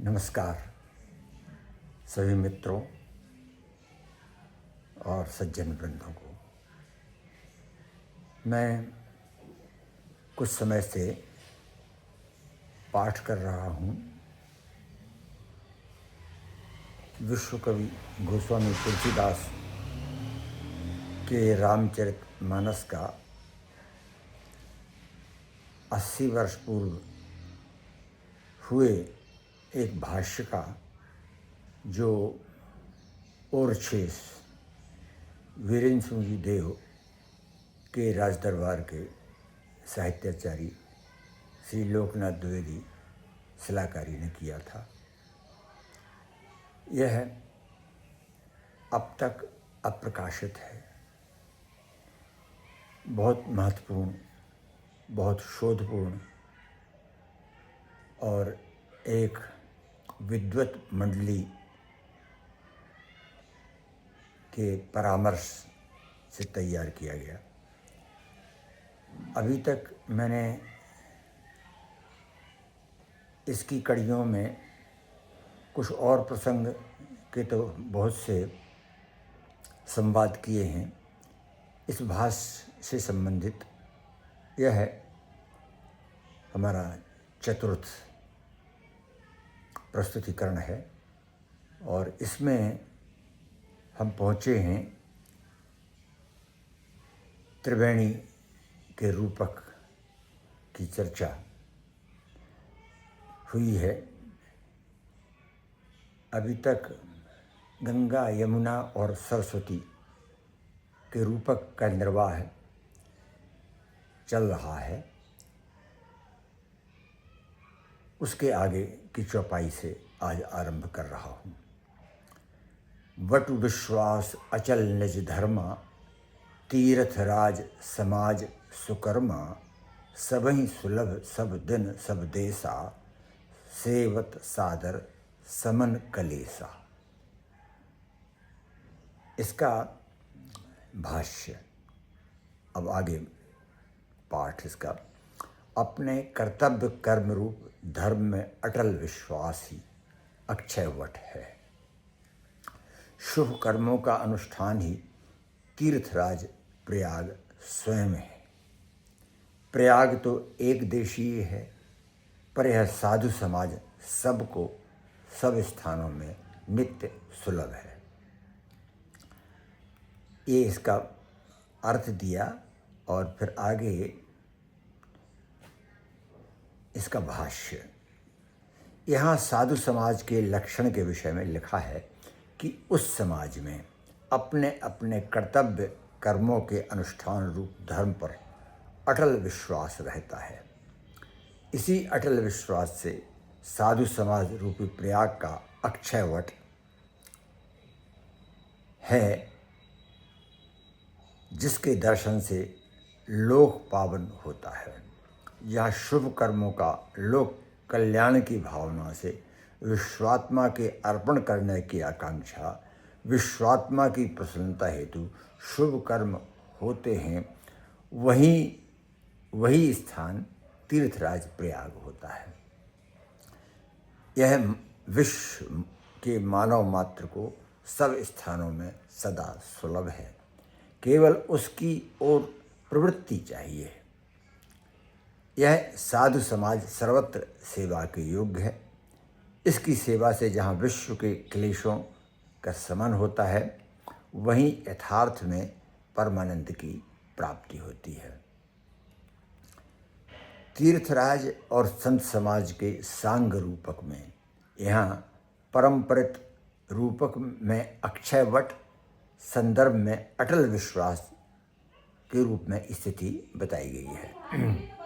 नमस्कार सभी मित्रों और सज्जन वृंदों को। मैं कुछ समय से पाठ कर रहा हूँ विश्व कवि गोस्वामी तुलसीदास के रामचरितमानस का 80 वर्ष पूर्व हुए एक भाष्य का, जो ओरछेस वीरेंद्र सिंह जी देव के राजदरबार के साहित्याचार्य श्री लोकनाथ द्विवेदी सलाहकारी ने किया था। यह अब तक अप्रकाशित है। बहुत महत्वपूर्ण, बहुत शोधपूर्ण और एक विद्वत मंडली के परामर्श से तैयार किया गया। अभी तक मैंने इसकी कड़ियों में कुछ और प्रसंग के तो बहुत से संवाद किए हैं। इस भाष्य से संबंधित यह है हमारा चतुर्थ प्रस्तुतिकरण है और इसमें हम पहुँचे हैं त्रिवेणी के रूपक की चर्चा हुई है। अभी तक गंगा, यमुना और सरस्वती के रूपक का निर्वाह चल रहा है। उसके आगे की चौपाई से आज आरंभ कर रहा हूँ। वटु विश्वास अचल निज धर्मा, तीर्थ राज समाज सुकर्मा, सबहि सुलभ सब दिन सब देसा, सेवत सादर समन कलेसा। इसका भाष्य अब आगे पाठ इसका। अपने कर्तव्य कर्म रूप धर्म में अटल विश्वास ही अक्षय वट है। शुभ कर्मों का अनुष्ठान ही तीर्थराज प्रयाग स्वयं है। प्रयाग तो एक देशीय है, पर यह साधु समाज सबको सब स्थानों में नित्य सुलभ है। ये इसका अर्थ दिया और फिर आगे इसका भाष्य। यहाँ साधु समाज के लक्षण के विषय में लिखा है कि उस समाज में अपने अपने कर्तव्य कर्मों के अनुष्ठान रूप धर्म पर अटल विश्वास रहता है। इसी अटल विश्वास से साधु समाज रूपी प्रयाग का अक्षय वट है, जिसके दर्शन से लोक पावन होता है। यह शुभ कर्मों का लोक कल्याण की भावना से विश्वात्मा के अर्पण करने की आकांक्षा, विश्वात्मा की प्रसन्नता हेतु शुभ कर्म होते हैं। वही स्थान तीर्थराज प्रयाग होता है। यह विश्व के मानव मात्र को सब स्थानों में सदा सुलभ है। केवल उसकी ओर प्रवृत्ति चाहिए। यह साधु समाज सर्वत्र सेवा के योग्य है। इसकी सेवा से जहाँ विश्व के क्लेशों का शमन होता है, वहीं यथार्थ में परमानंद की प्राप्ति होती है। तीर्थराज और संत समाज के सांग रूपक में यहाँ परंपरित रूपक में अक्षय वट, संदर्भ में अटल विश्वास के रूप में स्थिति बताई गई है।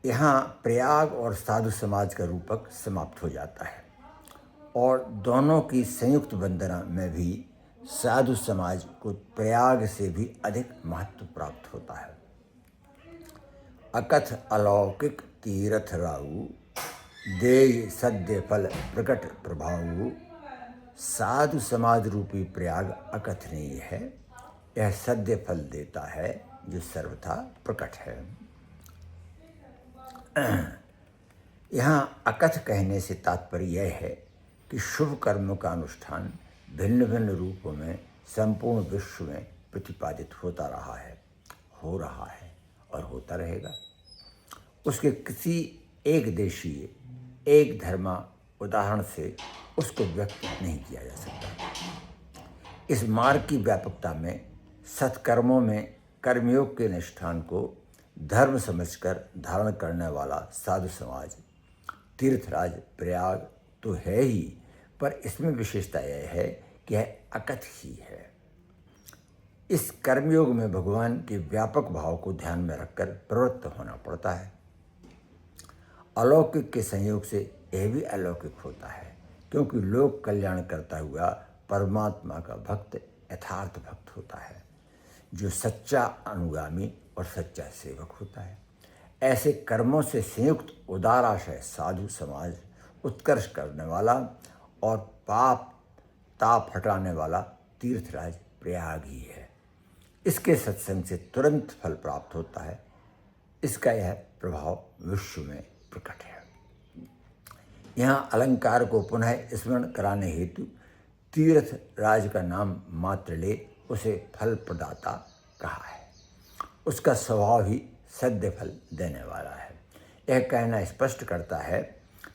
यहाँ प्रयाग और साधु समाज का रूपक समाप्त हो जाता है और दोनों की संयुक्त वंदना में भी साधु समाज को प्रयाग से भी अधिक महत्व प्राप्त होता है। अकथ अलौकिक तीर्थ राऊ, देय सद्य फल प्रकट प्रभाऊ। साधु समाज रूपी प्रयाग अकथनीय है। यह सद्य फल देता है जो सर्वथा प्रकट है। यहाँ अकथ कहने से तात्पर्य यह है कि शुभ कर्मों का अनुष्ठान भिन्न भिन्न रूपों में संपूर्ण विश्व में प्रतिपादित होता रहा है, हो रहा है और होता रहेगा। उसके किसी एक देशीय एक धर्मा उदाहरण से उसको व्यक्त नहीं किया जा सकता। इस मार्ग की व्यापकता में सत्कर्मों में कर्मयोग के अनुष्ठान को धर्म समझकर धारण करने वाला साधु समाज तीर्थराज प्रयाग तो है ही, पर इसमें विशेषता यह है कि यह अकथ ही है। इस कर्मयोग में भगवान के व्यापक भाव को ध्यान में रखकर प्रवृत्त होना पड़ता है। अलौकिक के संयोग से यह भी अलौकिक होता है, क्योंकि लोक कल्याण करता हुआ परमात्मा का भक्त यथार्थ भक्त होता है, जो सच्चा अनुगामी और सच्चा सेवक होता है। ऐसे कर्मों से संयुक्त उदाराशय साधु समाज उत्कर्ष करने वाला और पाप ताप हटाने वाला तीर्थराज प्रयाग ही है। इसके सत्संग से तुरंत फल प्राप्त होता है। इसका यह प्रभाव विश्व में प्रकट है। यहाँ अलंकार को पुनः स्मरण कराने हेतु तीर्थ राज का नाम मात्र ले उसे फल प्रदाता कहा है। उसका स्वभाव ही सद्य फल देने वाला है। यह कहना स्पष्ट करता है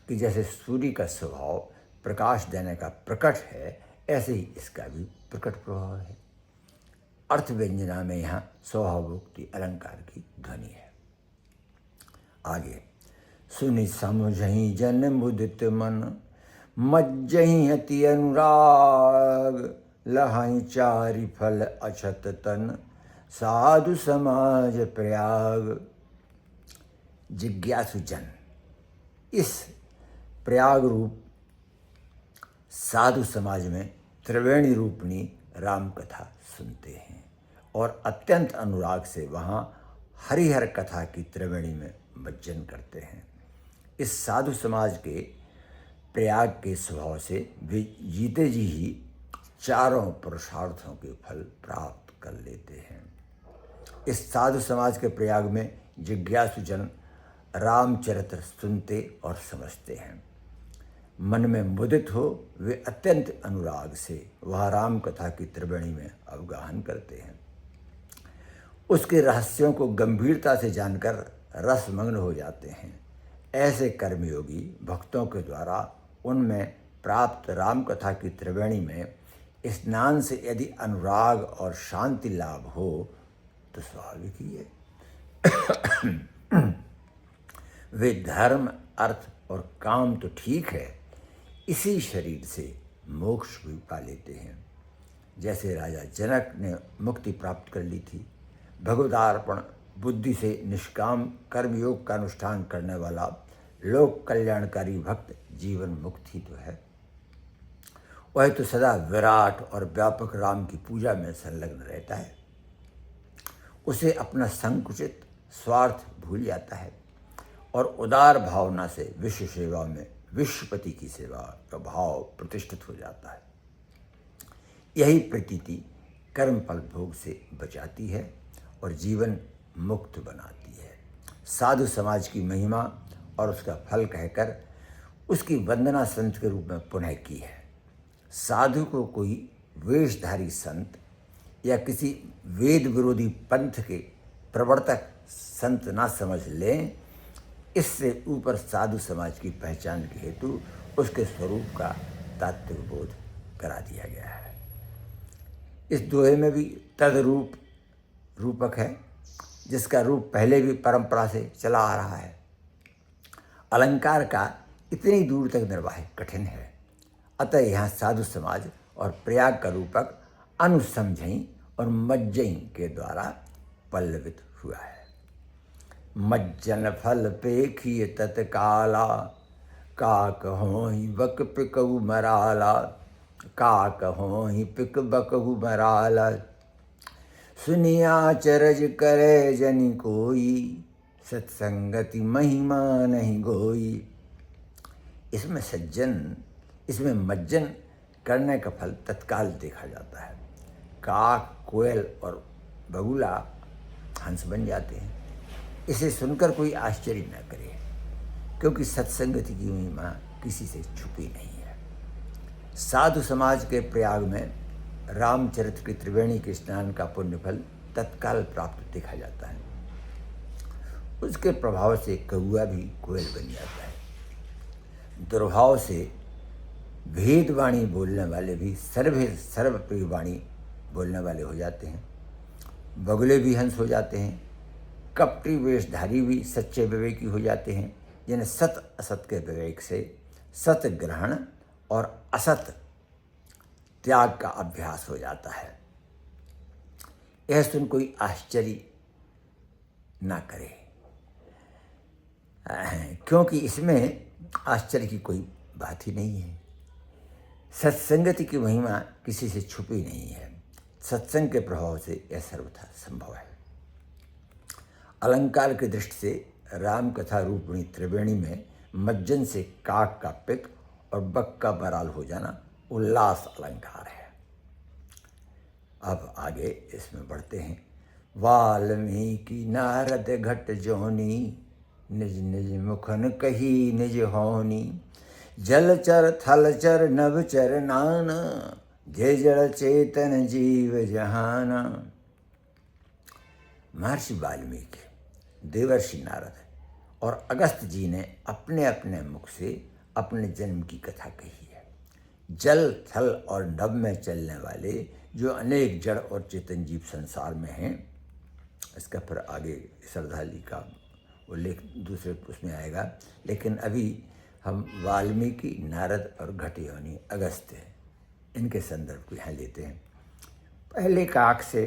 कि जैसे सूर्य का स्वभाव प्रकाश देने का प्रकट है, ऐसे ही इसका भी प्रकट प्रभाव है। अर्थ व्यंजना में यहाँ स्वभावोक्ति अलंकार की ध्वनि है। आगे सुनि समझहि जन मुदित मन, मज्जहि अति अनुराग, लहाई चारि फल अछत तन, साधु समाज प्रयाग। जिज्ञासु जन इस प्रयाग रूप साधु समाज में त्रिवेणी रूपनी राम कथा सुनते हैं और अत्यंत अनुराग से वहाँ हरिहर कथा की त्रिवेणी में मज्जन करते हैं। इस साधु समाज के प्रयाग के स्वभाव से वे जीते जी ही चारों पुरुषार्थों के फल प्राप्त कर लेते हैं। इस साधु समाज के प्रयाग में जिज्ञासु जन रामचरित्र सुनते और समझते हैं। मन में मुदित हो वे अत्यंत अनुराग से वह राम कथा की त्रिवेणी में अवगाहन करते हैं। उसके रहस्यों को गंभीरता से जानकर रसमग्न हो जाते हैं। ऐसे कर्मयोगी भक्तों के द्वारा उनमें प्राप्त राम कथा की त्रिवेणी में स्नान से यदि अनुराग और शांति लाभ हो तो स्वाभाविक ही है। वे धर्म अर्थ और काम तो ठीक है, इसी शरीर से मोक्ष भी पा लेते हैं। जैसे राजा जनक ने मुक्ति प्राप्त कर ली थी। भगवदार्पण बुद्धि से निष्काम कर्मयोग का अनुष्ठान करने वाला लोक कल्याणकारी भक्त जीवन मुक्त ही तो है। वह तो सदा विराट और व्यापक राम की पूजा में संलग्न रहता है। उसे अपना संकुचित स्वार्थ भूल जाता है और उदार भावना से विश्व सेवा में विश्वपति की सेवा का भाव प्रतिष्ठित हो जाता है। यही प्रतीति कर्मफल भोग से बचाती है और जीवन मुक्त बनाती है। साधु समाज की महिमा और उसका फल कहकर उसकी वंदना संत के रूप में पुनः की है। साधु को कोई वेशधारी संत या किसी वेद विरोधी पंथ के प्रवर्तक संत ना समझ लें। इससे ऊपर साधु समाज की पहचान के हेतु उसके स्वरूप का तात्विक बोध करा दिया गया है। इस दोहे में भी तदरूप रूपक है, जिसका रूप पहले भी परंपरा से चला आ रहा है। अलंकार का इतनी दूर तक निर्वाह कठिन है। अतः यहाँ साधु समाज और प्रयाग का रूपक अनुसमझई और मज्जई के द्वारा पल्लवित हुआ है। मज्जन फल पेखिय तत्काला, काक होहि बक पिकऊ मराला, काक होहि पिक बकहु मराला, सुनिया चरज करे जनि कोई, सत्संगति महिमा नहीं गोई। इसमें मज्जन करने का फल तत्काल देखा जाता है। काक, कोयल और बगुला हंस बन जाते हैं। इसे सुनकर कोई आश्चर्य न करे, क्योंकि सत्संगति की महिमा किसी से छुपी नहीं है। साधु समाज के प्रयाग में रामचरित्र की त्रिवेणी के स्नान का पुण्यफल तत्काल प्राप्त देखा जाता है। उसके प्रभाव से कौआ भी कोयल बन जाता है। दुर्भाव से भेदवाणी बोलने वाले भी सर्वप्रिय वाणी बोलने वाले हो जाते हैं। बगुले भी हंस हो जाते हैं। कपटी वेशधारी भी सच्चे विवेकी हो जाते हैं, जिन्हें सत असत के विवेक से सत ग्रहण और असत त्याग का अभ्यास हो जाता है। यह सुन कोई आश्चर्य ना करे, क्योंकि इसमें आश्चर्य की कोई बात ही नहीं है। सत्संगति की महिमा किसी से छुपी नहीं है। सत्संग के प्रभाव से यह सर्वथा संभव है। अलंकार की दृष्टि से राम कथा रूपणी त्रिवेणी में मज्जन से काक का पिक और बक का बराल हो जाना उल्लास अलंकार है। अब आगे इसमें बढ़ते हैं। वाल्मीकि नारद घट जोनी, निज निज मुखन कही निज होनी। जलचर थलचर नभचर नाना, जय जड़ चेतन जीव जहाना। महर्षि वाल्मीकि, देवर्षि नारद और अगस्त्य जी ने अपने अपने मुख से अपने जन्म की कथा कही है। जल, थल और नभ में चलने वाले जो अनेक जड़ और चेतन जीव संसार में हैं, इसका फिर आगे श्रद्धाली का उल्लेख दूसरे उसमें आएगा। लेकिन अभी हम वाल्मीकि, नारद और घटयोनि अगस्त्य इनके संदर्भ को यहाँ लेते हैं। पहले काक से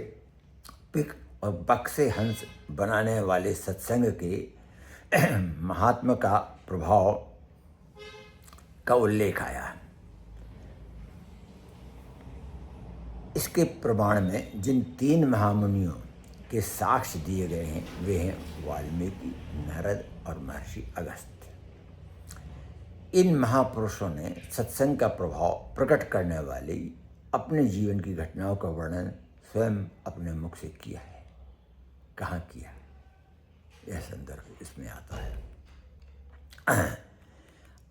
पिक और बक से हंस बनाने वाले सत्संग के महात्मा का प्रभाव का उल्लेख आया है। इसके प्रमाण में जिन तीन महामुनियों के साक्ष्य दिए गए हैं वे हैं वाल्मीकि, नारद और महर्षि अगस्त्य। इन महापुरुषों ने सत्संग का प्रभाव प्रकट करने वाली अपने जीवन की घटनाओं का वर्णन स्वयं अपने मुख से किया है। कहाँ किया, यह संदर्भ इसमें आता है।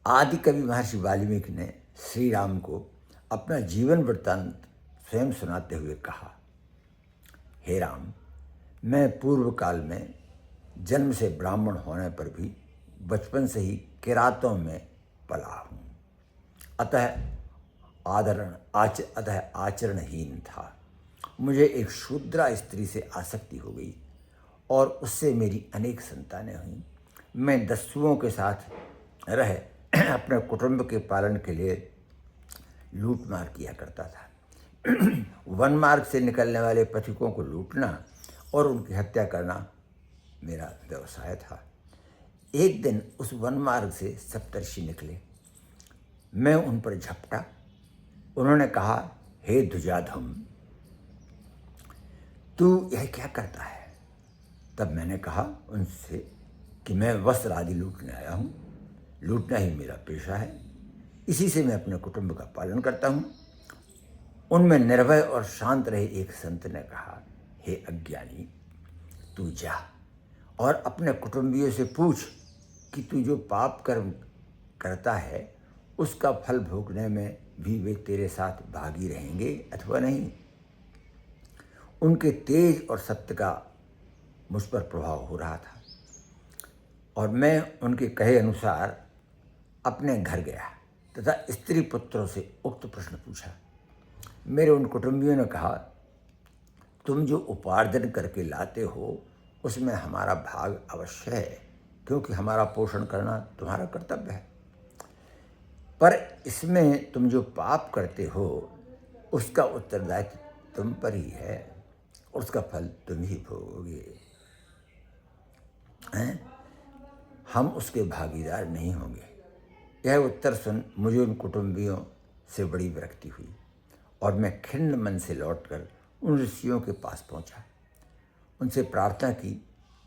आदि कवि महर्षि वाल्मीकि ने श्री राम को अपना जीवन वृत्तांत स्वयं सुनाते हुए कहा, हे राम, मैं पूर्व काल में जन्म से ब्राह्मण होने पर भी बचपन से ही किरातों में पला हूँ। अतः आचरणहीन था। मुझे एक शूद्रा स्त्री से आसक्ति हो गई और उससे मेरी अनेक संतानें हुईं। मैं दस्युओं के साथ रह अपने कुटुंब के पालन के लिए लूटमार किया करता था। वन मार्ग से निकलने वाले पथिकों को लूटना और उनकी हत्या करना मेरा व्यवसाय था। एक दिन उस वन मार्ग से सप्तर्षि निकले। मैं उन पर झपटा। उन्होंने कहा, हे धुजाधम, तू यह क्या करता है? तब मैंने कहा उनसे कि मैं वस्त्र आदि लूटने आया हूँ। लूटना ही मेरा पेशा है। इसी से मैं अपने कुटुंब का पालन करता हूँ। उनमें निर्भय और शांत रहे एक संत ने कहा, हे अज्ञानी, तू जा और अपने कुटुंबियों से पूछ कि तू जो पाप कर्म करता है उसका फल भोगने में भी वे तेरे साथ भागी रहेंगे अथवा नहीं। उनके तेज और सत्य का मुझ पर प्रभाव हो रहा था और मैं उनके कहे अनुसार अपने घर गया तथा स्त्री पुत्रों से उक्त प्रश्न पूछा। मेरे उन कुटुंबियों ने कहा, तुम जो उपार्जन करके लाते हो उसमें हमारा भाग अवश्य है, क्योंकि हमारा पोषण करना तुम्हारा कर्तव्य है। पर इसमें तुम जो पाप करते हो उसका उत्तरदायित्व तुम पर ही है, उसका फल तुम ही भोगोगे। हम उसके भागीदार नहीं होंगे। यह उत्तर सुन मुझे उन कुटुंबियों से बड़ी विरक्ति हुई और मैं खिन्न मन से लौटकर उन ऋषियों के पास पहुंचा। उनसे प्रार्थना की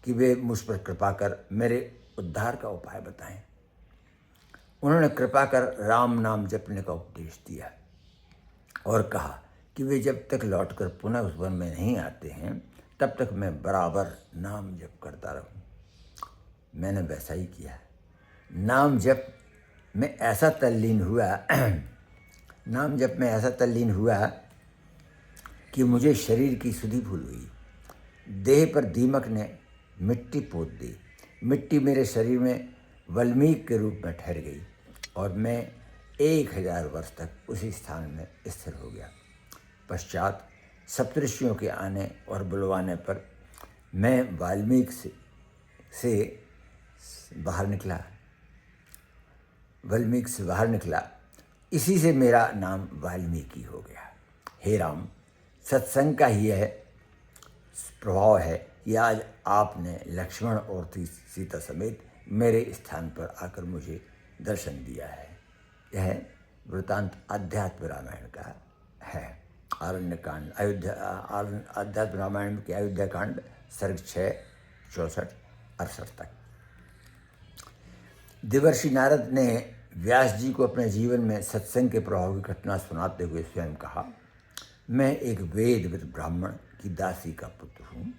कि वे मुझ पर कृपा कर मेरे उद्धार का उपाय बताएं। उन्होंने कृपा कर राम नाम जपने का उपदेश दिया और कहा कि कि वे जब तक लौटकर पुनः उस वन में नहीं आते हैं तब तक मैं बराबर नाम जप करता रहूं। मैंने वैसा ही किया। नाम जप में ऐसा तल्लीन हुआ नाम जप में ऐसा तल्लीन हुआ कि मुझे शरीर की सुधि भूल हुई। देह पर दीमक ने मिट्टी पोत दी। मिट्टी मेरे शरीर में वाल्मीकि के रूप में ठहर गई और मैं 1000 वर्ष तक उसी स्थान में स्थिर हो गया। पश्चात सप्तऋषियों के आने और बुलवाने पर मैं वाल्मीकि से बाहर निकला। इसी से मेरा नाम वाल्मीकि हो गया। हे राम, सत्संग का ही यह प्रभाव है कि आज आपने लक्ष्मण और सीता समेत मेरे स्थान पर आकर मुझे दर्शन दिया है। यह वृतांत अध्यात्म रामायण का है। आरण्यकांड अध्यात्म रामायण के अयोध्या कांड सर्ग 6, 64, 68 तक। देवर्षि नारद ने व्यास जी को अपने जीवन में सत्संग के प्रभाव की घटना सुनाते हुए स्वयं कहा, मैं एक वेदविद ब्राह्मण की दासी का पुत्र हूँ।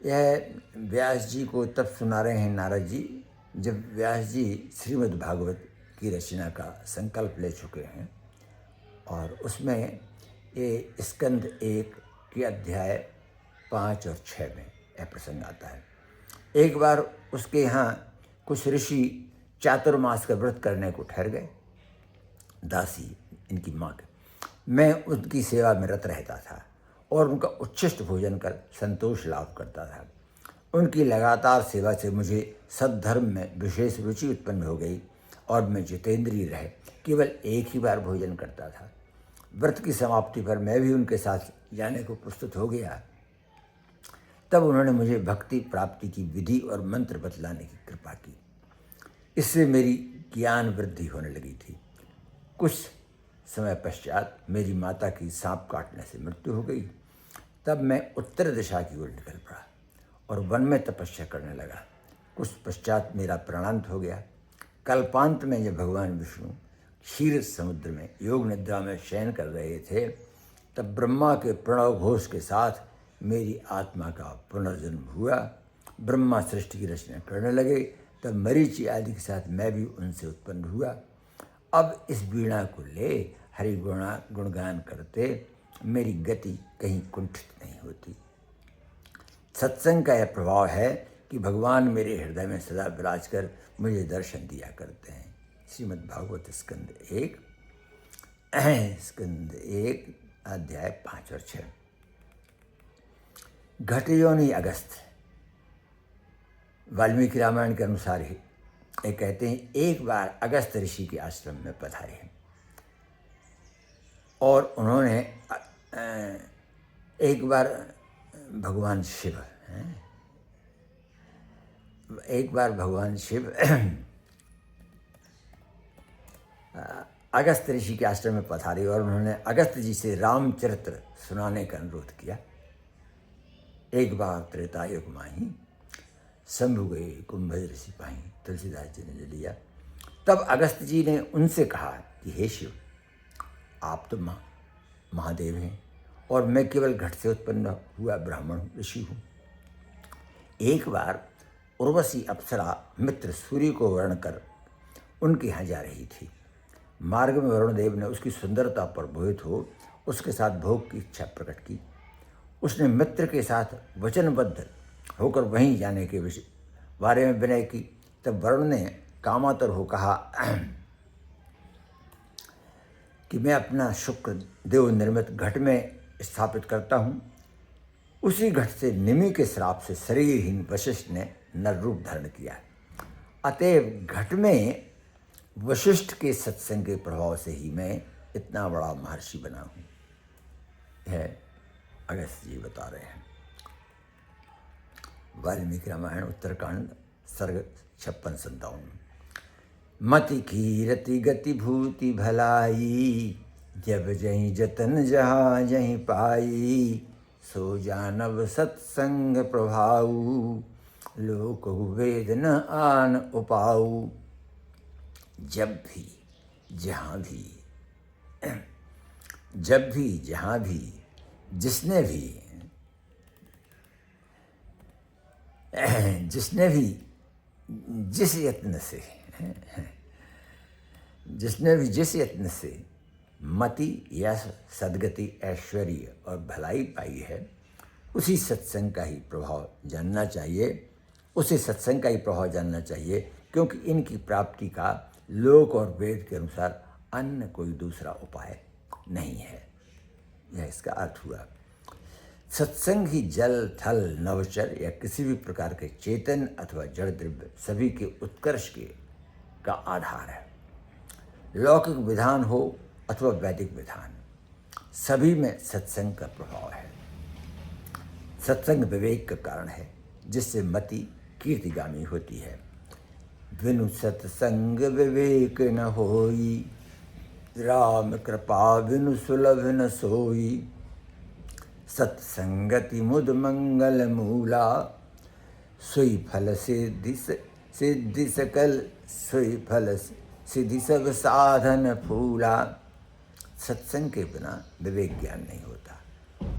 यह व्यास जी को तब सुना रहे हैं नारद जी जब व्यास जी श्रीमद् भागवत की रचना का संकल्प ले चुके हैं और उसमें ये स्कंद 1 के अध्याय 5 और 6 में यह प्रसंग आता है। एक बार उसके यहाँ कुछ ऋषि चातुर्मास का व्रत करने को ठहर गए। दासी इनकी माँ के मैं उनकी सेवा में रत रहता था और उनका उच्छिष्ट भोजन कर संतोष लाभ करता था। उनकी लगातार सेवा से मुझे सद्धर्म में विशेष रुचि उत्पन्न हो गई और मैं जितेंद्रिय रह केवल एक ही बार भोजन करता था। व्रत की समाप्ति पर मैं भी उनके साथ जाने को प्रस्तुत हो गया। तब उन्होंने मुझे भक्ति प्राप्ति की विधि और मंत्र बतलाने की कृपा की। इससे मेरी ज्ञान वृद्धि होने लगी थी। कुछ समय पश्चात मेरी माता की सांप काटने से मृत्यु हो गई। तब मैं उत्तर दिशा की ओर निकल पड़ा और वन में तपस्या करने लगा। कुछ पश्चात मेरा प्राणांत हो गया। कल्पांत में जब भगवान विष्णु क्षीर समुद्र में योग निद्रा में शयन कर रहे थे तब ब्रह्मा के प्रणव घोष के साथ मेरी आत्मा का पुनर्जन्म हुआ। ब्रह्मा सृष्टि की रचना करने लगे तब मरीचि आदि के साथ मैं भी उनसे उत्पन्न हुआ। अब इस वीणा को ले हरि गुणगान करते मेरी गति कहीं कुंठित नहीं होती। सत्संग का यह प्रभाव है कि भगवान मेरे हृदय में सदा विराज कर मुझे दर्शन दिया करते हैं। श्रीमद् भागवत स्कंद 1 अध्याय 5 और 6। घटयोनि अगस्त वाल्मीकि रामायण के अनुसार ही ये कहते हैं एक बार अगस्त ऋषि के आश्रम में पधारे और उन्होंने एक बार भगवान शिव अगस्त ऋषि के आश्रम में पधारे और उन्होंने अगस्त जी से रामचरित्र सुनाने का अनुरोध किया। एक बार त्रेतायुग माही शंभु गए कुंभज ऋषि पाही, तुलसीदास जी ने लिया। तब अगस्त जी ने उनसे कहा कि हे शिव, आप तो महादेव हैं और मैं केवल घट से उत्पन्न हुआ ब्राह्मण ऋषि हूँ। एक बार उर्वशी अप्सरा मित्र सूर्य को वर्ण कर उनके यहाँ जा रही थी। मार्ग में वरुणदेव ने उसकी सुंदरता पर मोहित हो उसके साथ भोग की इच्छा प्रकट की। उसने मित्र के साथ वचनबद्ध होकर वहीं जाने के बारे में विनय की। तब वरुण ने कामातुर हो कहा कि मैं अपना शुक्र देव निर्मित घट में स्थापित करता हूँ। उसी घट से निमि के श्राप से शरीरहीन वशिष्ठ ने नर रूप धारण किया। अतएव घट में वशिष्ठ के सत्संग के प्रभाव से ही मैं इतना बड़ा महर्षि बना हूँ। यह अगस्त जी बता रहे हैं। वाल्मीकि रामायण उत्तरकांड सर्ग 56-57। मति कीरति गति भूति भलाई, जब जहीं जतन जहाँ जहीं पाई, सो जानव सत्संग प्रभाऊ, लोक वेद न आन उपाऊ। जब भी जहाँ भी जब भी जहाँ भी जिसने भी जिस यत्न से मति, यश, सद्गति, ऐश्वर्य और भलाई पाई है, उसी सत्संग का ही प्रभाव जानना चाहिए, क्योंकि इनकी प्राप्ति का लोक और वेद के अनुसार अन्य कोई दूसरा उपाय नहीं है। यह इसका अर्थ हुआ। सत्संग ही जल, थल, नवचर या किसी भी प्रकार के चेतन अथवा जड़ द्रव्य सभी के उत्कर्ष का आधार है। लौकिक विधान हो अथवा वैदिक विधान, सभी में सत्संग का प्रभाव है। सत्संग विवेक का कारण है, जिससे मति कीर्तिगामी होती है। बिनु सत्संग विवेक न होई, राम कृपा बिनु सुलभ न सोई। सत्संगति मुद मंगल मूला, सोई फल सिद्धि सकल, सोई फल सिद्धि सब साधन फूला। सत्संग के बिना विवेक ज्ञान नहीं होता,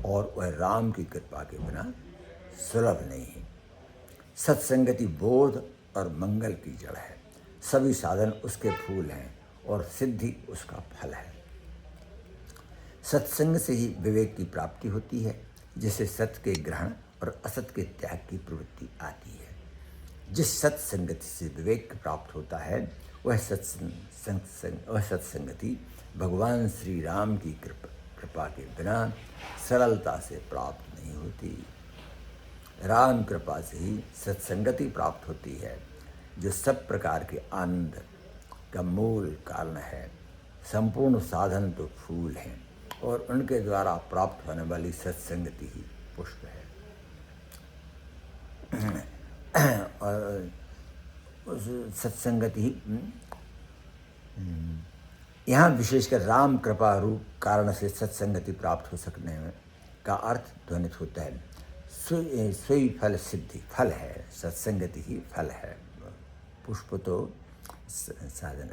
और वह राम की कृपा के बिना सुलभ नहीं है। सत्संगति बोध और मंगल की जड़ है। सभी साधन उसके फूल हैं और सिद्धि उसका फल है। सत्संग से ही विवेक की प्राप्ति होती है, जिससे सत्य के ग्रहण और असत के त्याग की प्रवृत्ति आती है। जिस सत्संगति से विवेक प्राप्त होता है, वह सत्संगति भगवान श्री राम की कृपा के बिना सरलता से प्राप्त नहीं होती। राम कृपा से ही सत्संगति प्राप्त होती है, जो सब प्रकार के आनंद का मूल कारण है। संपूर्ण साधन तो फूल हैं, और उनके द्वारा प्राप्त होने वाली सत्संगति ही पुष्प है। और उस सत्संगति यहाँ विशेषकर राम कृपा रूप कारण से सत्संगति प्राप्त हो सकने का अर्थ ध्वनित होता है। सोई फल सिद्धि, फल है, सत्संगति ही फल है, पुष्प तो साधन।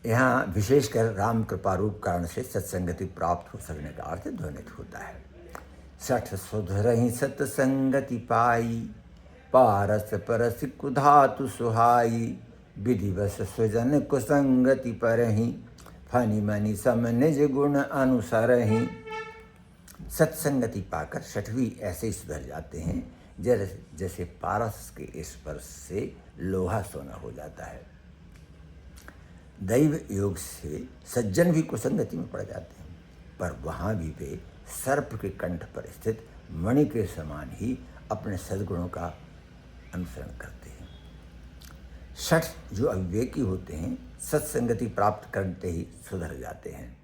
यहाँ विशेषकर राम कृपा रूप कारण से सत्संगति प्राप्त हो सकने का अर्थ ध्वनित होता है। सठ सुधरहि सत्संगति पाई, पारस परस कुधातु सुहाई। विधिवश सुजन कुसंगति परहि, फनि मनि सम निज गुण अनुसरहि। सत्संगति पाकर सठवी ऐसे ही सुधर जाते हैं, जैसे पारस के स्पर्श से लोहा सोना हो जाता है। दैव योग से सज्जन भी कुसंगति में पड़ जाते हैं, पर वहाँ भी वे सर्प के कंठ पर स्थित मणि के समान ही अपने सद्गुणों का अनुसरण करते हैं। शठ जो अविवेकी होते हैं, सत्संगति प्राप्त करते ही सुधर जाते हैं।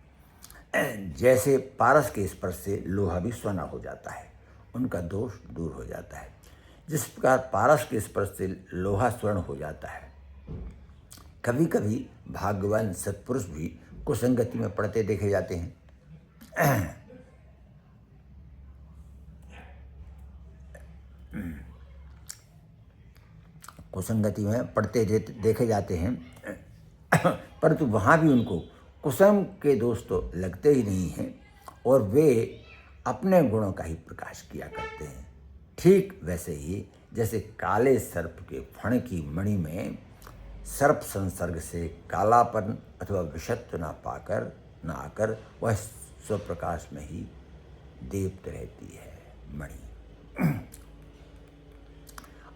जैसे पारस के स्पर्श से लोहा भी सोना हो जाता है, उनका दोष दूर हो जाता है। जिस प्रकार पारस के स्पर्श से लोहा स्वर्ण हो जाता है, कभी कभी भाग्यवान सत्पुरुष भी कुसंगति में पड़ते देखे जाते हैं। कुसंगति में पड़ते देखे जाते हैं, परंतु वहाँ भी उनको कुसंग के दोष तो लगते ही नहीं हैं, और वे अपने गुणों का ही प्रकाश किया करते हैं। ठीक वैसे ही जैसे काले सर्प के फण की मणि में सर्प संसर्ग से कालापन अथवा विषत्व न आकर वह स्वप्रकाश में ही दीप्त रहती है मणि।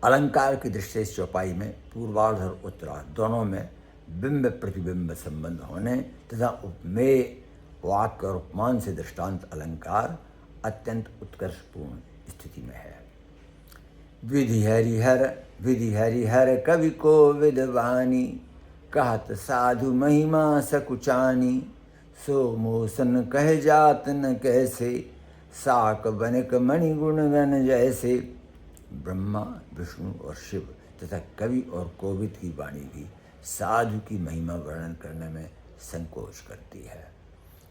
अलंकार की दृष्टि से चौपाई में पूर्वार्ध और उत्तरार्ध दोनों में बिंब प्रतिबिंब संबंध होने तथा उपमेय वाक्य और उपमान से दृष्टांत अलंकार अत्यंत उत्कर्षपूर्ण स्थिति में है। विधि हरिहर कवि को विद्वानी, कहत साधु महिमा सकुचानी। सो मोसन कह जात न कैसे, साक बनिक मणि गुणगण जैसे। ब्रह्मा, विष्णु और शिव तथा कवि और कोविद की वाणी भी साधु की महिमा वर्णन करने में संकोच करती है।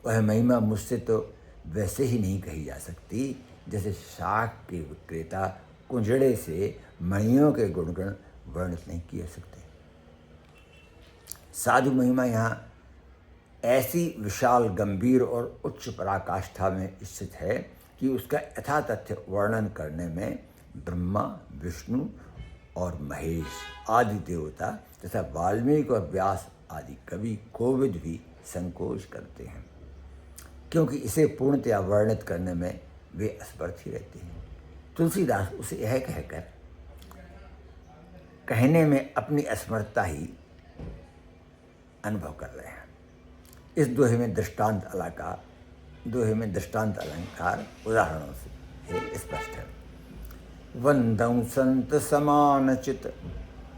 वह महिमा मुझसे तो वैसे ही नहीं कही जा सकती, जैसे शाक के विक्रेता कुंजड़े से मणियों के गुणगण वर्णित नहीं किए सकते। साधु महिमा यहाँ ऐसी विशाल, गंभीर और उच्च पराकाष्ठा में स्थित है कि उसका यथातथ्य वर्णन करने में ब्रह्मा, विष्णु और महेश आदि देवता तथा वाल्मीकि और व्यास आदि कवि कोविद भी संकोच करते हैं, क्योंकि इसे पूर्णतया वर्णित करने में वे असमर्थ ही रहते हैं। तुलसीदास उसे यह कहकर कहने में अपनी असमर्थता ही अनुभव कर रहे हैं। इस दोहे में दृष्टांत अलंकार उदाहरणों से स्पष्ट है। वंदं संत समान चित,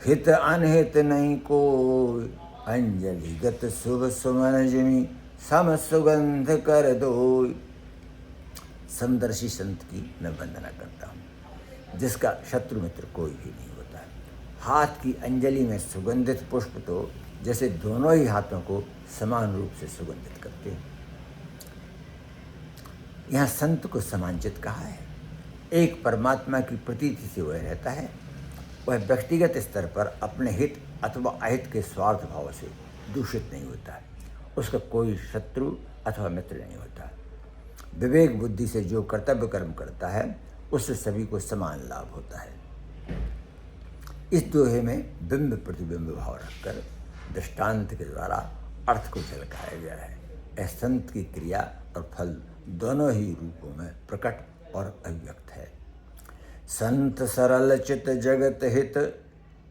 हित अनहित नहीं कोई, अंजलिगत शुभ सुमन जिमि, सम सुगंध कर दोई। समदर्शी संत की मैं वंदना करता हूँ, जिसका शत्रु मित्र कोई भी नहीं होता है। हाथ की अंजलि में सुगंधित पुष्प तो जैसे दोनों ही हाथों को समान रूप से सुगंधित करते हैं। यहाँ संत को समांचित कहा है। एक परमात्मा की प्रतीति से वह रहता है। वह व्यक्तिगत स्तर पर अपने हित अथवा अहित के स्वार्थ भाव से दूषित नहीं होता है। उसका कोई शत्रु अथवा मित्र नहीं होता। विवेक बुद्धि से जो कर्तव्य कर्म करता है उससे सभी को समान लाभ होता है। इस दोहे में बिंब प्रतिबिंब भाव रखकर दृष्टांत के द्वारा अर्थ को झलकाया गया है। यह संत की क्रिया और फल दोनों ही रूपों में प्रकट और अभिव्यक्त है। संत सरल चित जगत हित,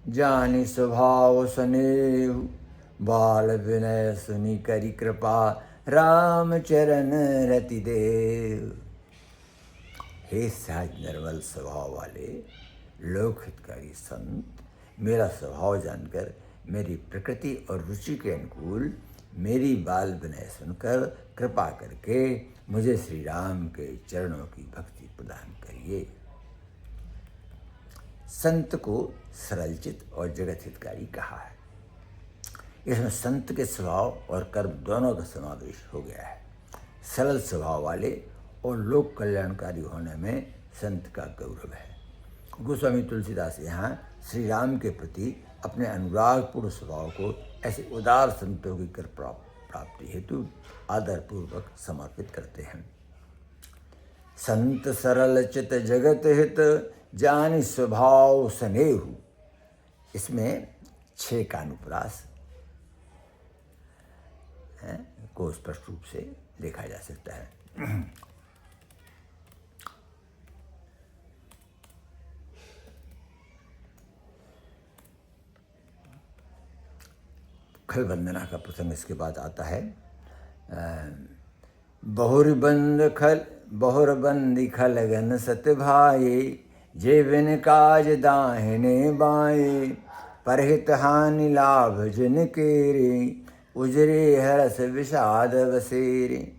जानि स्वभाव स्नेहु, बाल विनय सुनि करि कृपा, राम चरण रति देव। हे सहज निर्मल स्वभाव वाले लोक हितकारी संत, मेरा स्वभाव जानकर मेरी प्रकृति और रुचि के अनुकूल मेरी बाल विनय सुनकर कृपा करके मुझे श्री राम के चरणों की भक्ति प्रदान करिए। संत को सरलचित और जगत हितकारी कहा है। इसमें संत के स्वभाव और कर्म दोनों का समावेश हो गया है। सरल स्वभाव वाले और लोक कल्याणकारी होने में संत का गौरव है। गोस्वामी तुलसीदास यहाँ श्री राम के प्रति अपने अनुरागपूर्ण स्वभाव को ऐसे उदार संतों की कृपा प्राप्ति हेतु आदरपूर्वक समर्पित करते हैं। संत सरल चित जगत हित, जानि स्वभाव स्नेहु। इसमें 6 का अनुप्रास को स्पष्ट रूप से देखा जा सकता है। खल वंदना का प्रसंग इसके बाद आता है। बहुर बंदी खल गन सत भाये, जे बिन काज दाहिने बाये, परहित हानि लाभ जिन केरे, उजरे हरस विषाद बसेरे।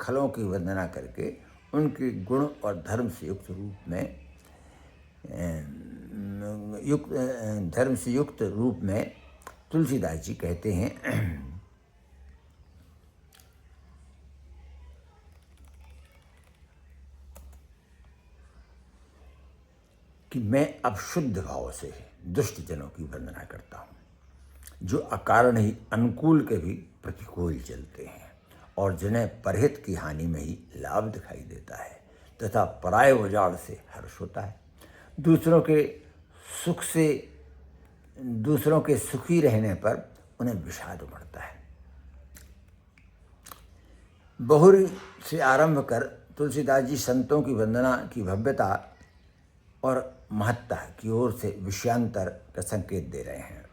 खलों की वंदना करके उनके गुण और धर्म से युक्त रूप में तुलसीदास जी कहते हैं कि मैं अब शुद्ध भाव से दुष्ट जनों की वंदना करता हूँ, जो अकारण ही अनुकूल के भी प्रतिकूल चलते हैं और जिन्हें परहित की हानि में ही लाभ दिखाई देता है तथा पराय उजाड़ से हर्ष होता है। दूसरों के सुखी रहने पर उन्हें विषाद उमड़ता है। बहुरी से आरंभ कर तुलसीदास जी संतों की वंदना की भव्यता और महत्ता की ओर से विषयांतर का संकेत दे रहे हैं।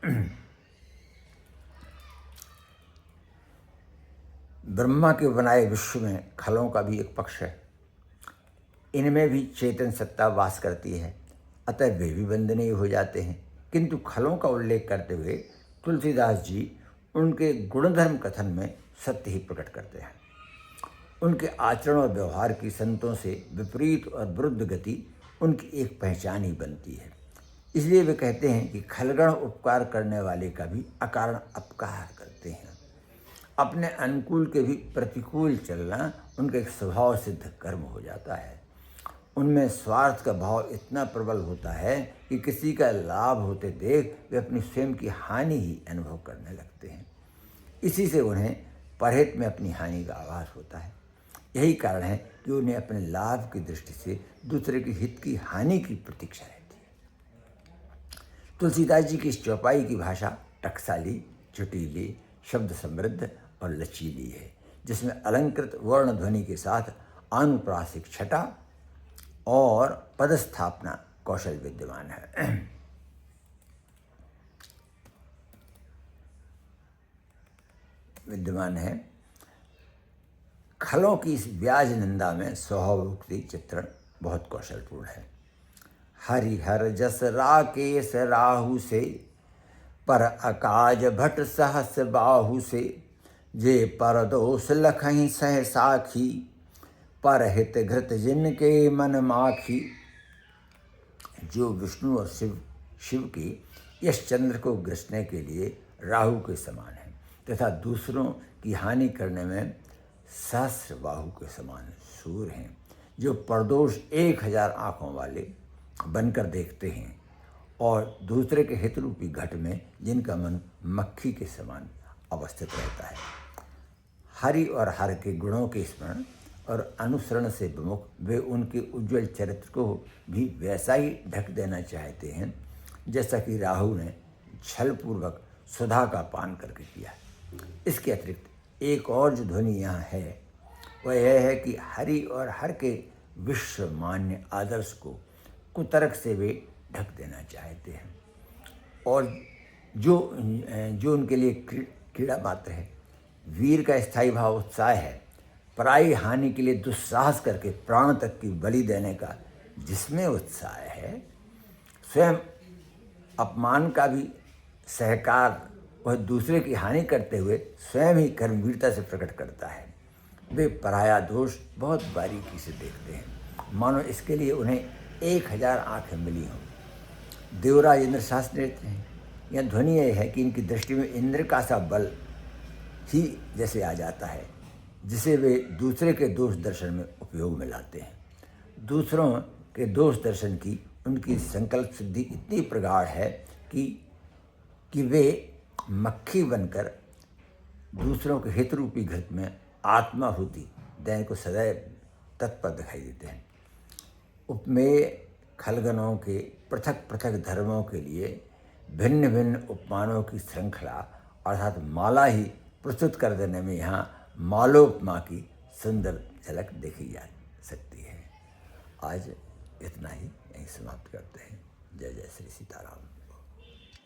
ब्रह्मा के बनाए विश्व में खलों का भी एक पक्ष है। इनमें भी चेतन सत्ता वास करती है, अतः वे भी वंदनीय हो जाते हैं। किंतु खलों का उल्लेख करते हुए तुलसीदास जी उनके गुणधर्म कथन में सत्य ही प्रकट करते हैं। उनके आचरण और व्यवहार की संतों से विपरीत और विरुद्ध गति उनकी एक पहचान ही बनती है। इसलिए वे कहते हैं कि खलगण उपकार करने वाले का भी अकारण अपकार करते हैं। अपने अनुकूल के भी प्रतिकूल चलना उनका एक स्वभाव सिद्ध कर्म हो जाता है। उनमें स्वार्थ का भाव इतना प्रबल होता है कि किसी का लाभ होते देख वे अपनी स्वयं की हानि ही अनुभव करने लगते हैं। इसी से उन्हें परहित में अपनी हानि का आभास होता है। यही कारण है कि उन्हें अपने लाभ की दृष्टि से दूसरे के हित की हानि की प्रतीक्षा रहती है। तुलसीदास जी की इस चौपाई की भाषा टकसाली, चुटीली, शब्द समृद्ध और लचीली है, जिसमें अलंकृत वर्ण ध्वनि के साथ आनुप्रासिक छटा और पदस्थापना कौशल विद्यमान है। खलों की इस ब्याज निंदा में स्वभावोक्ति चित्रण बहुत कौशलपूर्ण है। हरिहर जस राकेश राहु से, पर अकाज भट सहस बाहु से, जे पर दोष लखहीं सह साखी, पर हित घृत जिनके मन माखी। जो विष्णु और शिव के यश चंद्र को ग्रसने के लिए राहु के समान है तथा दूसरों की हानि करने में सहस्र बाहु के समान सूर हैं, जो परदोष 1000 आँखों वाले बनकर देखते हैं और दूसरे के हित रूपी घट में जिनका मन मक्खी के समान अवस्थित रहता है। हरि और हर के गुणों के स्मरण और अनुसरण से विमुख वे उनके उज्ज्वल चरित्र को भी वैसा ही ढक देना चाहते हैं जैसा कि राहु ने छलपूर्वक सुधा का पान करके किया। इसके अतिरिक्त एक और जो ध्वनि यहाँ है वह यह है कि हरि और हर के विश्व मान्य आदर्श को कुतर्क से वे ढक देना चाहते हैं और जो उनके लिए कीड़ा मात्र है। वीर का स्थायी भाव उत्साह है, पराई हानि के लिए दुस्साहस करके प्राण तक की बलि देने का जिसमें उत्साह है, स्वयं अपमान का भी सहकार वह दूसरे की हानि करते हुए स्वयं ही कर्मवीरता से प्रकट करता है। वे पराया दोष बहुत बारीकी से देखते हैं, मानो इसके लिए उन्हें 1000 आँखें मिली हों। देवराज इंद्र शास्त्र नेत्र हैं। यह ध्वनि यह है कि इनकी दृष्टि में इंद्र का सा बल ही जैसे आ जाता है जिसे वे दूसरे के दोष दर्शन में उपयोग में लाते हैं। दूसरों के दोष दर्शन की उनकी संकल्प सिद्धि इतनी प्रगाढ़ है कि वे मक्खी बनकर दूसरों के हित रूपी घृत में आत्माहुति देने को सदैव तत्पर दिखाई देते हैं। उपमेय खलगनों के पृथक पृथक धर्मों के लिए भिन्न भिन्न उपमानों की श्रृंखला अर्थात माला ही प्रस्तुत कर देने में यहाँ मालोपमा की सुंदर झलक देखी जा सकती है। आज इतना ही, यहीं समाप्त करते हैं। जय जय श्री सीताराम।